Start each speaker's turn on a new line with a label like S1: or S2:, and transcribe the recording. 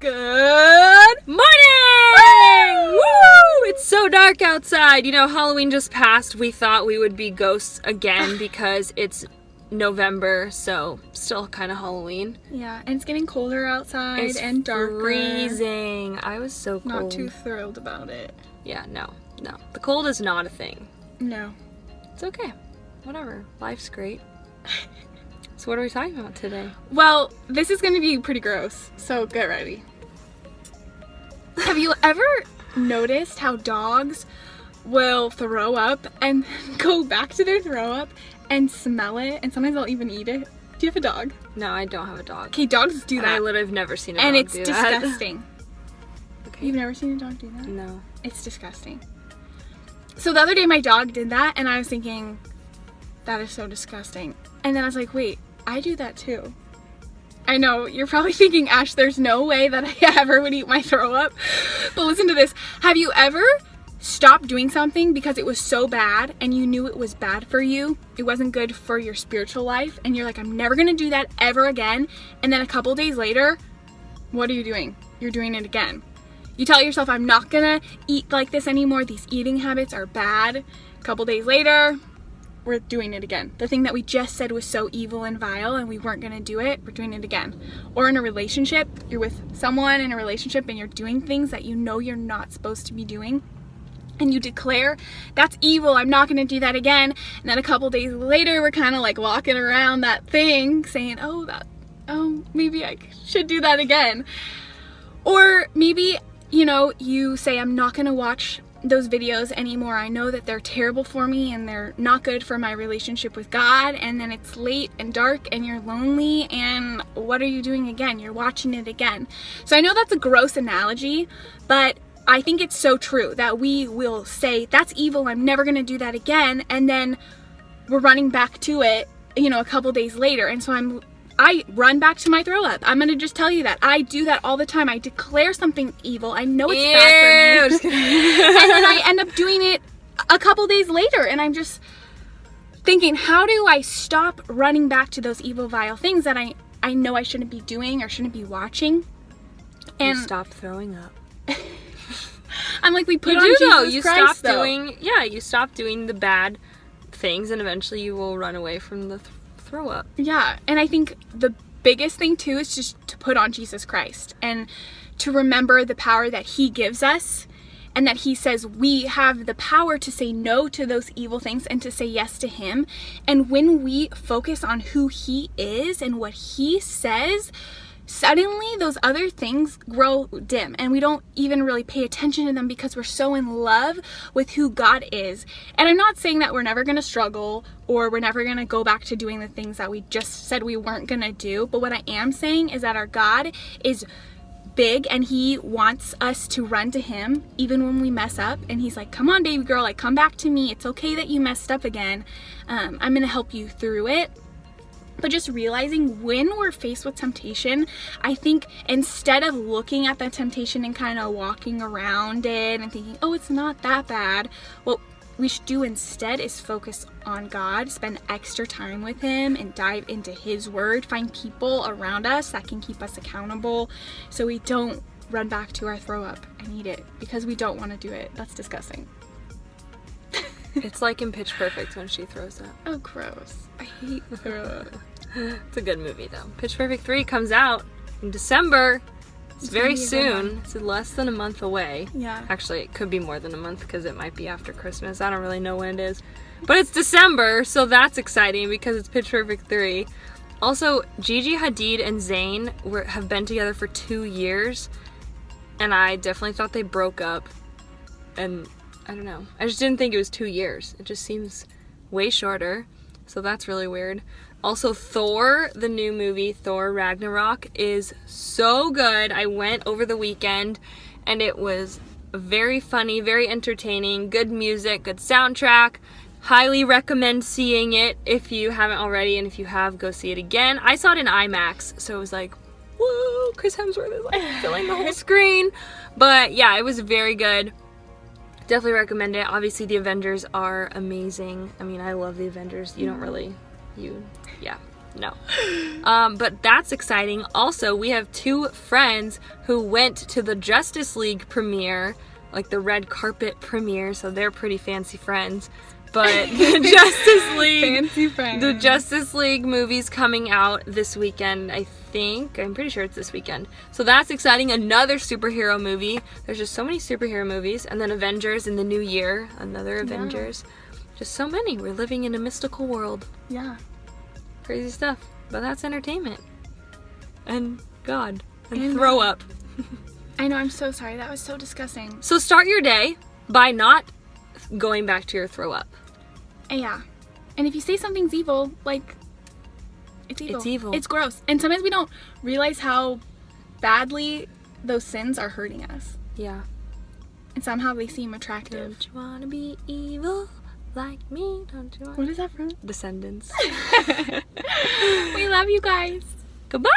S1: Good morning! Woo! It's so dark outside. You know, Halloween just passed. We thought we would be ghosts again because it's November, so still kind of Halloween.
S2: Yeah, and it's getting colder outside and darker.
S1: Freezing. I was so cold.
S2: Not too thrilled about it.
S1: Yeah, no. The cold is not a thing.
S2: No.
S1: It's okay. Whatever. Life's great. So what are we talking about today?
S2: Well, this is going to be pretty gross, so get ready. Have you ever noticed how dogs will throw up and go back to their throw up and smell it, and sometimes they'll even eat it? Do you have a dog?
S1: No, I don't have a dog.
S2: Okay, dogs do that.
S1: I literally have never seen a
S2: and
S1: dog
S2: it's
S1: do that.
S2: disgusting.
S1: Okay.
S2: You've never seen a dog do that?
S1: No.
S2: It's disgusting. So the other day my dog did that, and I was thinking, that is so disgusting. And then I was like, wait, I do that too. I know, you're probably thinking, Ash, there's no way that I ever would eat my throw up. But listen to this. Have you ever stopped doing something because it was so bad and you knew it was bad for you? It wasn't good for your spiritual life, and you're like, I'm never gonna do that ever again. And then a couple days later, what are you doing? You're doing it again. You tell yourself, I'm not gonna eat like this anymore. These eating habits are bad. A couple days later, we're doing it again. The thing that we just said was so evil and vile and we weren't gonna do it, we're doing it again. Or in a relationship, you're with someone in a relationship and you're doing things that you know you're not supposed to be doing. And you declare, that's evil, I'm not gonna do that again. And then a couple days later, we're kind of like walking around that thing saying, oh, maybe I should do that again. Or maybe, you know, you say, I'm not gonna watch those videos anymore. I know that they're terrible for me and they're not good for my relationship with God. And then it's late and dark and you're lonely, and what are you doing again? You're watching it again. So I know that's a gross analogy, but I think it's so true that we will say, that's evil, I'm never gonna do that again, and then we're running back to it, you know, a couple days later. And so I run back to my throw up. I'm gonna just tell you that. I do that all the time. I declare something evil. I know it's bad for me. And then I end up doing it a couple days later, and I'm just thinking, how do I stop running back to those evil, vile things that I know I shouldn't be doing or shouldn't be watching? And
S1: you stop throwing up.
S2: I'm like, we put on Jesus Christ, though.
S1: You stop doing the bad things, and eventually you will run away from the throw up.
S2: Yeah, and I think the biggest thing too is just to put on Jesus Christ and to remember the power that he gives us, and that he says we have the power to say no to those evil things and to say yes to him. And when we focus on who he is and what he says, suddenly those other things grow dim and we don't even really pay attention to them because we're so in love with who God is. And I'm not saying that we're never going to struggle or we're never going to go back to doing the things that we just said we weren't going to do. But what I am saying is that our God is big and he wants us to run to him even when we mess up. And he's like, come on, baby girl, like, come back to me. It's okay that you messed up again. I'm going to help you through it. But just realizing when we're faced with temptation, I think instead of looking at that temptation and kind of walking around it and thinking, oh, it's not that bad, what we should do instead is focus on God, spend extra time with him and dive into his word, find people around us that can keep us accountable so we don't run back to our throw up and eat it because we don't want to do it. That's disgusting.
S1: It's like in Pitch Perfect when she throws up.
S2: Oh, gross. I hate throw up.
S1: It's a good movie, though. Pitch Perfect 3 comes out in December. It's very soon. It's less than a month away.
S2: Yeah.
S1: Actually, it could be more than a month because it might be after Christmas. I don't really know when it is. But it's December, so that's exciting because it's Pitch Perfect 3. Also, Gigi Hadid and Zayn have been together for 2 years. And I definitely thought they broke up. And I don't know. I just didn't think it was 2 years. It just seems way shorter. So that's really weird. Also, Thor, the new movie, Thor Ragnarok, is so good. I went over the weekend and it was very funny, very entertaining, good music, good soundtrack. Highly recommend seeing it if you haven't already, and if you have, go see it again. I saw it in IMAX, so it was like, whoa, Chris Hemsworth is like filling the whole screen. But yeah, it was very good. Definitely recommend it. Obviously, the Avengers are amazing. I mean, I love the Avengers. You don't really, yeah. No. But that's exciting. Also, we have 2 friends who went to the Justice League premiere, like the red carpet premiere, so they're pretty fancy friends. But the Justice League,
S2: Fancy friends.
S1: the Justice League movie's coming out this weekend, I think. I'm pretty sure it's this weekend. So that's exciting. Another superhero movie. There's just so many superhero movies. And then Avengers in the new year. Another Avengers. Just so many. We're living in a mystical world.
S2: Yeah.
S1: Crazy stuff. But that's entertainment. And God. And throw up.
S2: I know, I'm so sorry. That was so disgusting.
S1: So start your day by not going back to your throw up.
S2: Yeah. And if you say something's evil, like, it's evil.
S1: It's evil.
S2: It's gross. And sometimes we don't realize how badly those sins are hurting us.
S1: Yeah.
S2: And somehow they seem attractive.
S1: Don't you wanna be evil like me? Don't you want?
S2: What is that from?
S1: Descendants.
S2: We love you guys.
S1: Goodbye!